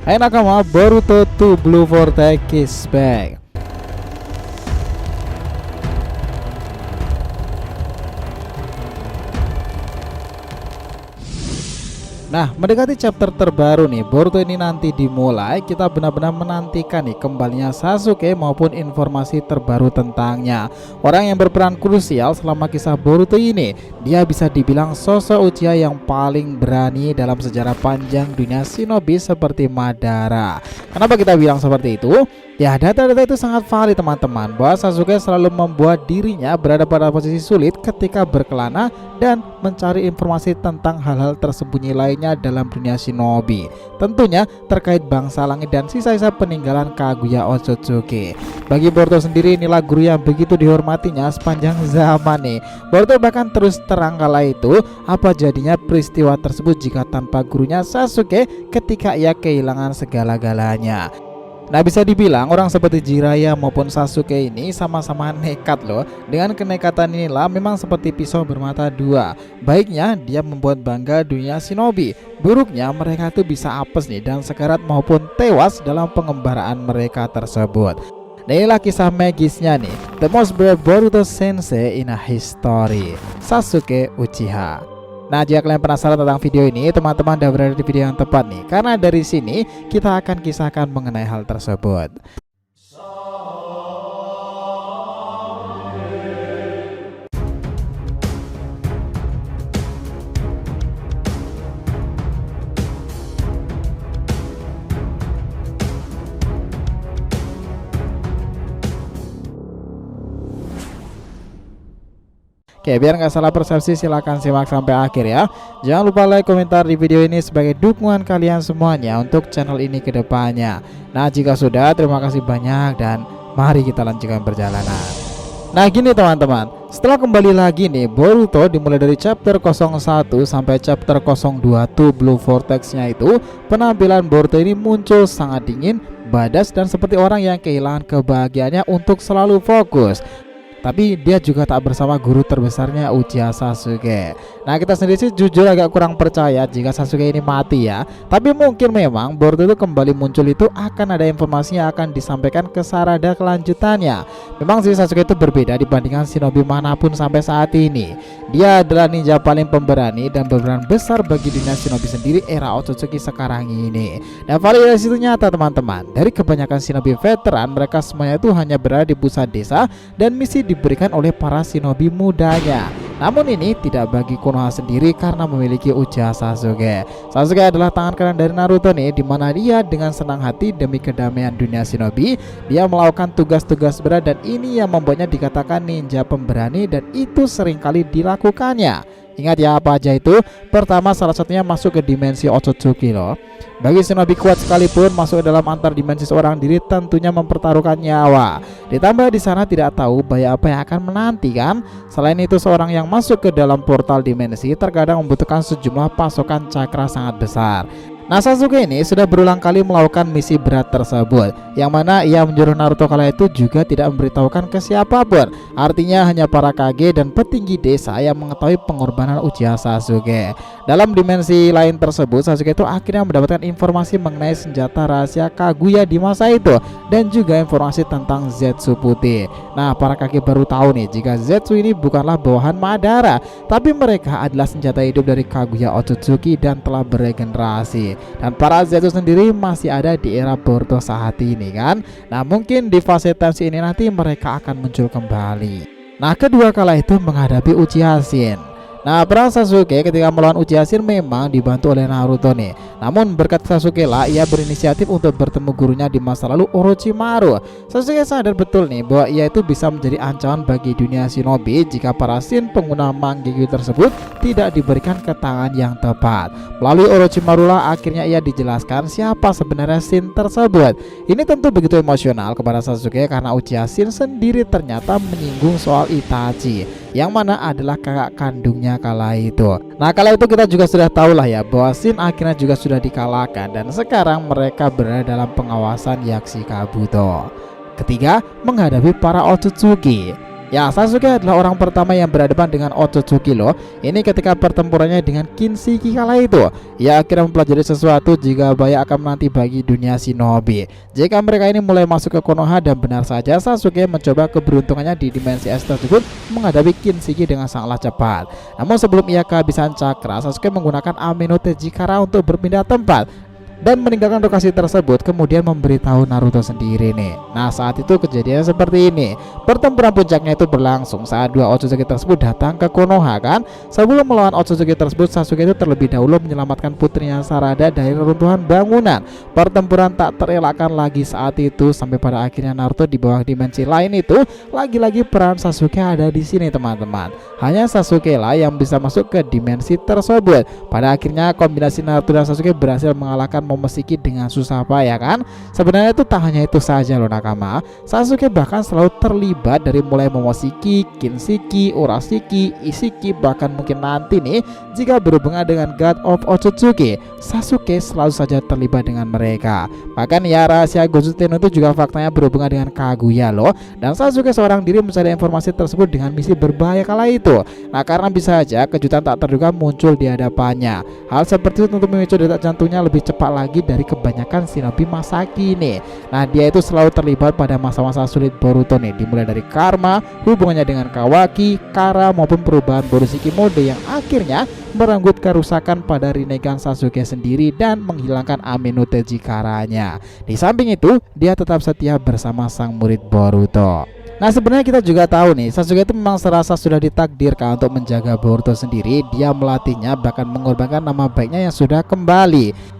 Hai nakama, Boruto 2 Blue Vortex is back. Nah, mendekati chapter terbaru nih Boruto ini nanti dimulai, kita benar-benar menantikan nih kembalinya Sasuke maupun informasi terbaru tentangnya. Orang yang berperan krusial selama kisah Boruto ini, dia bisa dibilang sosok Uchiha yang paling berani dalam sejarah panjang dunia shinobi seperti Madara. Kenapa kita bilang seperti itu? Ya, data-data itu sangat valid teman-teman, bahwa Sasuke selalu membuat dirinya berada pada posisi sulit ketika berkelana dan mencari informasi tentang hal-hal tersembunyi lainnya dalam dunia shinobi. Tentunya terkait bangsa langit dan sisa-sisa peninggalan Kaguya Otsutsuki. Bagi Boruto sendiri, inilah guru yang begitu dihormatinya sepanjang zaman nih. Boruto bahkan terus terang kala itu, apa jadinya peristiwa tersebut jika tanpa gurunya Sasuke ketika ia kehilangan segala-galanya. Nah, bisa dibilang orang seperti Jiraiya maupun Sasuke ini sama-sama nekat loh. Dengan kenekatan inilah memang seperti pisau bermata dua. Baiknya dia membuat bangga dunia shinobi, buruknya mereka tuh bisa apes nih dan sekarat maupun tewas dalam pengembaraan mereka tersebut. Nah, inilah kisah magisnya nih, the most brave Boruto Sensei in a history, Sasuke Uchiha. Nah, jika kalian penasaran tentang video ini, teman-teman udah berada di video yang tepat nih, karena dari sini kita akan kisahkan mengenai hal tersebut. Oke, biar nggak salah persepsi silahkan simak sampai akhir ya. Jangan lupa like, komentar di video ini sebagai dukungan kalian semuanya untuk channel ini ke depannya. Nah, jika sudah, terima kasih banyak dan mari kita lanjutkan perjalanan. Nah, gini teman-teman, setelah kembali lagi nih Boruto dimulai dari chapter 01 sampai chapter 02 tuh Blue Vortex-nya itu, penampilan Boruto ini muncul sangat dingin, badas dan seperti orang yang kehilangan kebahagiaannya untuk selalu fokus. Tapi dia juga tak bersama guru terbesarnya Uchiha Sasuke. Nah, kita sendiri sih jujur agak kurang percaya jika Sasuke ini mati ya. Tapi mungkin memang Boruto itu kembali muncul itu akan ada informasi yang akan disampaikan ke Sarada kelanjutannya. Memang sih Sasuke itu berbeda dibandingkan shinobi manapun sampai saat ini. Dia adalah ninja paling pemberani dan berperan besar bagi dunia shinobi sendiri era Otsutsuki sekarang ini. Dan validasi itu nyata teman-teman. Dari kebanyakan shinobi veteran, mereka semuanya itu hanya berada di pusat desa dan misi diberikan oleh para shinobi mudanya. Namun ini tidak bagi Konoha sendiri karena memiliki Uchiha Sasuke. Sasuke adalah tangan kanan dari Naruto nih, dimana dia dengan senang hati demi kedamaian dunia shinobi, dia melakukan tugas-tugas berat dan ini yang membuatnya dikatakan ninja pemberani dan itu seringkali dilakukannya. Ingat ya apa aja itu? Pertama, salah satunya masuk ke dimensi Otsutsuki loh. Bagi shinobi kuat sekalipun masuk ke dalam antar dimensi seorang diri tentunya mempertaruhkan nyawa. Ditambah di sana tidak tahu bahaya apa yang akan menanti kan. Selain itu, seorang yang masuk ke dalam portal dimensi terkadang membutuhkan sejumlah pasokan cakra sangat besar. Nah, Sasuke ini sudah berulang kali melakukan misi berat tersebut, yang mana ia menyuruh Naruto kala itu juga tidak memberitahukan ke siapapun. Artinya hanya para kage dan petinggi desa yang mengetahui pengorbanan Uchiha Sasuke. Dalam dimensi lain tersebut, Sasuke itu akhirnya mendapatkan informasi mengenai senjata rahasia Kaguya di masa itu dan juga informasi tentang Zetsu putih. Nah, para kage baru tahu nih jika Zetsu ini bukanlah bawahan Madara, tapi mereka adalah senjata hidup dari Kaguya Otsutsuki dan telah beregenerasi. Dan para Zetsu sendiri masih ada di era Boruto saat ini kan. Nah, mungkin di fase tensi ini nanti mereka akan muncul kembali. Nah, kedua kala itu menghadapi Uchiha Shin. Nah, peran Sasuke ketika melawan Uchiha Shin memang dibantu oleh Naruto nih. Namun berkat Sasuke lah ia berinisiatif untuk bertemu gurunya di masa lalu, Orochimaru. Sasuke sadar betul nih bahwa ia itu bisa menjadi ancaman bagi dunia shinobi jika para Shin pengguna Mangekyou tersebut tidak diberikan ketangan yang tepat. Melalui Orochimaru lah akhirnya ia dijelaskan siapa sebenarnya Shin tersebut. Ini tentu begitu emosional kepada Sasuke karena Uchiha Shin sendiri ternyata menyinggung soal Itachi, yang mana adalah kakak kandungnya kala itu. Nah, kala itu kita juga sudah tahu lah ya bahwa Shin akhirnya juga sudah dikalahkan dan sekarang mereka berada dalam pengawasan Yaksi Kabuto. Ketiga, menghadapi para Otsutsuki. Ya, Sasuke adalah orang pertama yang berhadapan dengan Otsutsuki loh. Ini ketika pertempurannya dengan Kinshiki kala itu. Ia akhirnya mempelajari sesuatu jika bahaya akan menanti bagi dunia shinobi. Jika mereka ini mulai masuk ke Konoha, dan benar saja Sasuke mencoba keberuntungannya di dimensi es tersebut menghadapi Kinshiki dengan sangatlah cepat. Namun sebelum ia kehabisan cakra, Sasuke menggunakan Ame no Tejikara untuk berpindah tempat dan meninggalkan lokasi tersebut, kemudian memberitahu Naruto sendiri nih. Nah, saat itu kejadian seperti ini. Pertempuran puncaknya itu berlangsung saat dua Otsutsuki tersebut datang ke Konoha kan. Sebelum melawan Otsutsuki tersebut, Sasuke itu terlebih dahulu menyelamatkan putrinya Sarada dari reruntuhan bangunan. Pertempuran tak terelakkan lagi saat itu sampai pada akhirnya Naruto di bawah dimensi lain itu. Lagi-lagi peran Sasuke ada di sini teman-teman. Hanya Sasuke lah yang bisa masuk ke dimensi tersebut. Pada akhirnya kombinasi Naruto dan Sasuke berhasil mengalahkan Momoshiki dengan susah payah kan. Sebenarnya itu tak hanya itu saja loh nakama. Sasuke bahkan selalu terlibat dari mulai Momoshiki, Kinshiki, Urashiki, Ishiki, bahkan mungkin nanti nih jika berhubungan dengan God of Otsutsuki, Sasuke selalu saja terlibat dengan mereka. Bahkan ya rahasia Gozu Tensei itu juga faktanya berhubungan dengan Kaguya loh. Dan Sasuke seorang diri mencari informasi tersebut dengan misi berbahaya kala itu. Nah, karena bisa saja kejutan tak terduga muncul di hadapannya. Hal seperti itu untuk memicu detak jantungnya lebih cepat lagi dari kebanyakan shinobi masa kini. Nah, dia itu selalu terlibat pada masa-masa sulit Boruto nih, dimulai dari karma, hubungannya dengan Kawaki, Kara maupun perubahan Borushiki mode yang akhirnya merenggut kerusakan pada Rinnegan Sasuke sendiri dan menghilangkan Ame no Tejikaranya. Di samping itu, dia tetap setia bersama sang murid Boruto. Nah, sebenarnya kita juga tahu nih, Sasuke itu memang serasa sudah ditakdirkan untuk menjaga Boruto sendiri. Dia melatihnya, bahkan mengorbankan nama baiknya yang sudah kembali.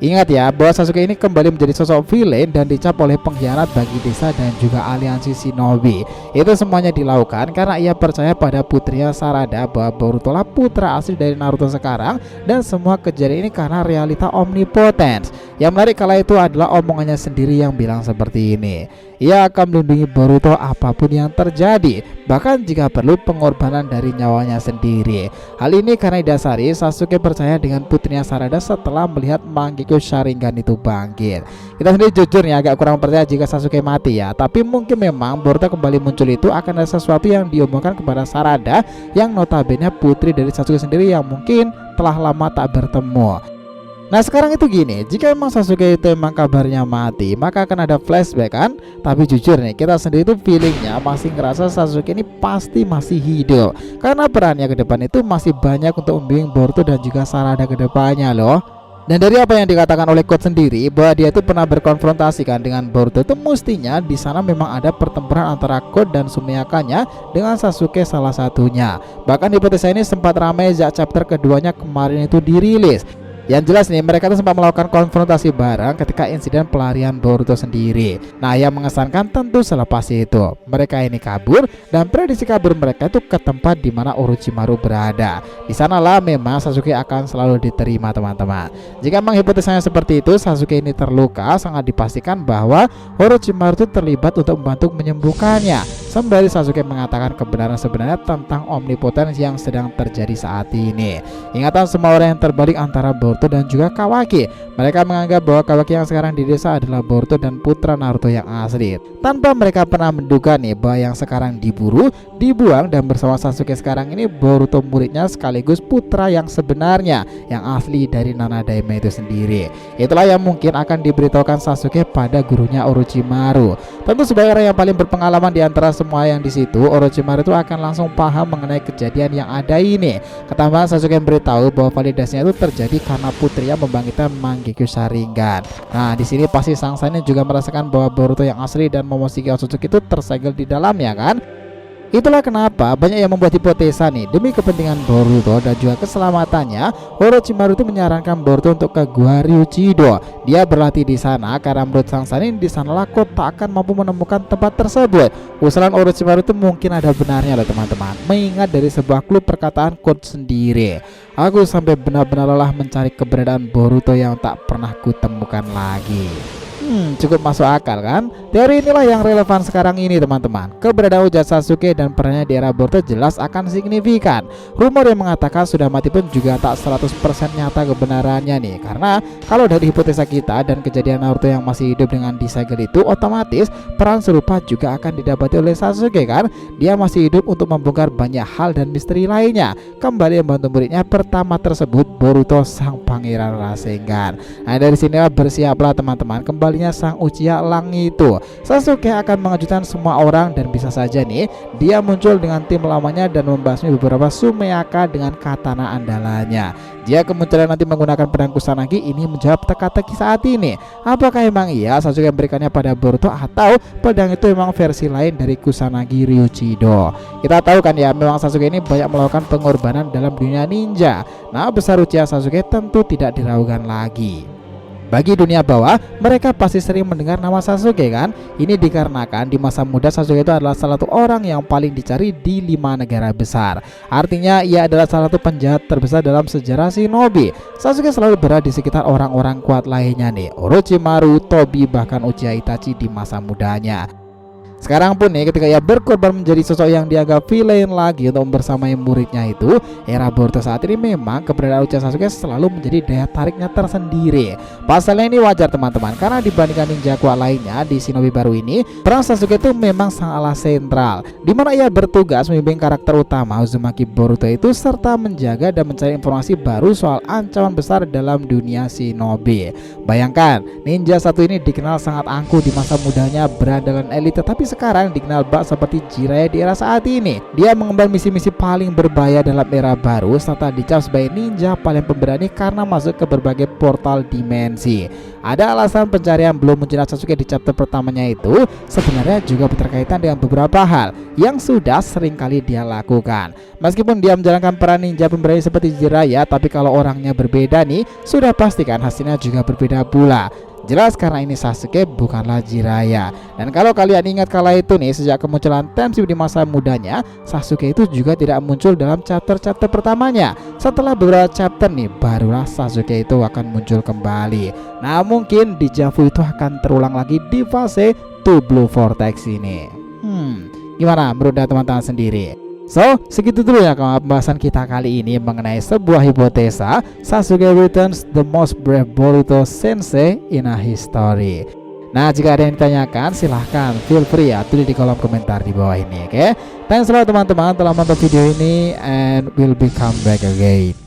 Ingat ya, bahwa Sasuke ini kembali menjadi sosok villain dan dicap oleh pengkhianat bagi desa dan juga aliansi shinobi. Itu semuanya dilakukan karena ia percaya pada putrinya Sarada bahwa Boruto lah putra asli dari Naruto sekarang, dan semua kejadian ini karena realita omnipotence. Yang menarik kala itu adalah omongannya sendiri yang bilang seperti ini. Ia akan melindungi Boruto apapun yang terjadi, bahkan jika perlu pengorbanan dari nyawanya sendiri. Hal ini karena didasari Sasuke percaya dengan putrinya Sarada setelah melihat Mangekyo Sharingan itu bangkit. Kita sendiri jujur nih agak kurang percaya jika Sasuke mati ya, tapi mungkin memang Boruto kembali muncul itu akan ada sesuatu yang diomongkan kepada Sarada yang notabene putri dari Sasuke sendiri yang mungkin telah lama tak bertemu. Nah, sekarang itu gini, jika emang Sasuke itu emang kabarnya mati, maka akan ada flashback kan. Tapi jujur nih, kita sendiri itu feelingnya masih ngerasa Sasuke ini pasti masih hidup, karena perannya ke depan itu masih banyak untuk membimbing Boruto dan juga Sarada ke depannya loh. Dan dari apa yang dikatakan oleh Code sendiri, bahwa dia itu pernah berkonfrontasi kan dengan Boruto, itu mestinya di sana memang ada pertempuran antara Code dan Sumiakanya dengan Sasuke salah satunya. Bahkan hipotesa ini sempat ramai sejak chapter keduanya kemarin itu dirilis. Yang jelas nih, mereka tuh sempat melakukan konfrontasi bareng ketika insiden pelarian Boruto sendiri. Nah, yang mengesankan tentu selepas itu mereka ini kabur, dan prediksi kabur mereka itu ke tempat di mana Orochimaru berada. Di sanalah memang Sasuke akan selalu diterima teman-teman. Jika memang hipotesanya seperti itu, Sasuke ini terluka, sangat dipastikan bahwa Orochimaru itu terlibat untuk membantu menyembuhkannya. Sembari Sasuke mengatakan kebenaran sebenarnya tentang omnipotence yang sedang terjadi saat ini. Ingatan semua orang yang terbalik antara Boruto dan juga Kawaki. Mereka menganggap bahwa Kawaki yang sekarang di desa adalah Boruto dan putra Naruto yang asli, tanpa mereka pernah menduga nih bahwa yang sekarang diburu, dibuang dan bersama Sasuke sekarang ini Boruto muridnya sekaligus putra yang sebenarnya, yang asli dari Nanadaime itu sendiri. Itulah yang mungkin akan diberitahukan Sasuke pada gurunya Orochimaru. Tentu sebagai orang yang paling berpengalaman di antara semua yang di situ, Orochimaru itu akan langsung paham mengenai kejadian yang ada ini. Ketambahan Sasuke memberitahu bahwa validasinya itu terjadi karena putrinya membangkitkan Mangekyo Sharingan. Nah, di sini pasti sang Sanin juga merasakan bahwa Boruto yang asli dan Momoshiki Otsutsuki itu tersegel di dalamnya kan. Itulah kenapa banyak yang membuat hipotesa nih, demi kepentingan Boruto dan juga keselamatannya, Orochimaru itu menyarankan Boruto untuk ke Gua Ryuchido. Dia berlatih di sana karena menurut sang Sanin di sanalah Code tak akan mampu menemukan tempat tersebut. Usulan Orochimaru itu mungkin ada benarnya loh teman-teman, mengingat dari sebuah klub perkataan Code sendiri. Aku sampai benar-benar lelah mencari keberadaan Boruto yang tak pernah kutemukan lagi. Cukup masuk akal kan? Teori inilah yang relevan sekarang ini teman-teman. Keberadaan Uchiha Sasuke dan perannya di era Boruto jelas akan signifikan. Rumor yang mengatakan sudah mati pun juga tak 100% nyata kebenarannya nih. Karena kalau dari hipotesa kita dan kejadian Naruto yang masih hidup dengan disegel itu, otomatis peran serupa juga akan didapati oleh Sasuke kan? Dia masih hidup untuk membongkar banyak hal dan misteri lainnya. Kembali membantu muridnya pertama tersebut, Boruto sang pangeran Rasengan. Nah, dari sinilah bersiaplah teman-teman, kembalinya sang Uchiha Lang itu. Sasuke akan mengejutkan semua orang dan bisa saja nih dia muncul dengan tim lamanya dan membasmi beberapa Sumeyaka dengan katana andalannya. Jika kemunculan nanti menggunakan pedang Kusanagi, ini menjawab teka-teki saat ini. Apakah emang iya Sasuke memberikannya pada Boruto atau pedang itu memang versi lain dari Kusanagi Ryuchido? Kita tahu kan ya, memang Sasuke ini banyak melakukan pengorbanan dalam dunia ninja. Nah, besar Uchiha Sasuke tentu tidak diragukan lagi. Bagi dunia bawah, mereka pasti sering mendengar nama Sasuke kan? Ini dikarenakan di masa muda Sasuke itu adalah salah satu orang yang paling dicari di 5 negara besar. Artinya ia adalah salah satu penjahat terbesar dalam sejarah shinobi. Sasuke selalu berada di sekitar orang-orang kuat lainnya nih, Orochimaru, Tobi, bahkan Uchiha Itachi di masa mudanya. Sekarang pun nih, ketika ia berkorban menjadi sosok yang dianggap villain lagi untuk membersamai muridnya itu, era Boruto saat ini memang keberadaan Uchiha Sasuke selalu menjadi daya tariknya tersendiri. Pasalnya ini wajar teman-teman, karena dibandingkan ninja kuat lainnya di shinobi baru ini, peran Sasuke itu memang sangatlah sentral, dimana ia bertugas membimbing karakter utama Uzumaki Boruto itu serta menjaga dan mencari informasi baru soal ancaman besar dalam dunia shinobi. Bayangkan, ninja satu ini dikenal sangat angkuh di masa mudanya, berandalan elite, tapi sekarang dikenal bak seperti Jiraiya di era saat ini. Dia mengemban misi-misi paling berbahaya dalam era baru serta dicap sebagai ninja paling pemberani karena masuk ke berbagai portal dimensi. Ada alasan pencarian belum munculnya Sasuke di chapter pertamanya itu sebenarnya juga berkaitan dengan beberapa hal yang sudah sering kali dia lakukan. Meskipun dia menjalankan peran ninja pemberani seperti Jiraiya, tapi kalau orangnya berbeda nih, sudah pastikan hasilnya juga berbeda pula. Jelas karena ini Sasuke bukanlah Jiraiya. Dan kalau kalian ingat kala itu nih, sejak kemunculan tensi di masa mudanya, Sasuke itu juga tidak muncul dalam chapter-chapter pertamanya. Setelah beberapa chapter nih, barulah Sasuke itu akan muncul kembali. Nah, mungkin dejavu itu akan terulang lagi di fase Two Blue Vortex ini. Gimana menurut teman-teman sendiri? So, segitu dulu ya pembahasan kita kali ini mengenai sebuah hipotesa Sasuke returns the most brave Boruto sensei in a history. Nah, jika ada yang ditanyakan, silahkan feel free ya, tulis di kolom komentar di bawah ini, oke? Thanks a lot teman-teman telah menonton video ini, and we'll be come back again.